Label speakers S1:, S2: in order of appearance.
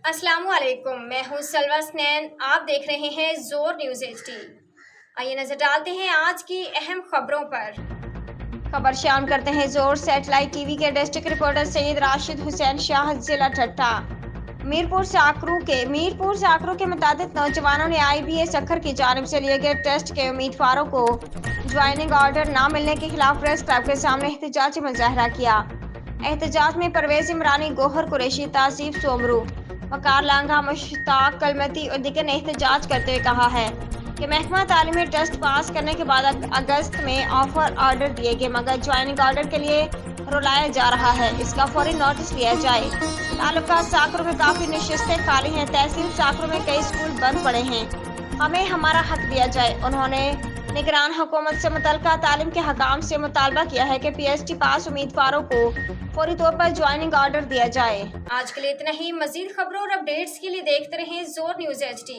S1: अस्सलामु अलैकुम, मैं हूँ सलवा स्नैन। आप देख रहे हैं जोर न्यूज़ HD। आइए नजर डालते हैं आज की अहम खबरों पर। खबर शाम करते हैं जोर सैटेलाइट टीवी के डिस्ट्रिक्ट रिपोर्टर सैयद राशिद हुसैन शाह, जिला ठट्टा। मीरपुर साकरू के मुताबिक नौजवानों ने IBA सखर की जानिब से लिए गए टेस्ट के उम्मीदवारों को ज्वाइनिंग ऑर्डर न मिलने के खिलाफ प्रेस क्लब के सामने एहतजाजी मुजाहरा किया। एहतजाज में परवेज इमरानी, गोहर कुरैशी, तासीफ सोमरू, वकार लांघा, मुश्ताक कलमती और दीगर ने एहतजाज करते हुए कहा है कि महकमा तालीमी टेस्ट पास करने के बाद अगस्त में ऑफर ऑर्डर दिए गए, मगर ज्वाइनिंग ऑर्डर के लिए रुलाया जा रहा है। इसका फौरी नोटिस लिया जाए। तालुका साकरू में काफ़ी नशिस्तें खाली हैं। तहसील साकरू में कई स्कूल बंद पड़े हैं। हमें हमारा हक दिया जाए। उन्होंने निगरान हुकूमत से मुतल्लिका तालीम के हकाम से मुतालबा किया है कि PhD पास उम्मीदवारों को फौरी तौर पर ज्वाइनिंग ऑर्डर दिया जाए। आज के लिए इतना ही। मजीद खबरों और अपडेट्स के लिए देखते रहें जोर न्यूज़ HD।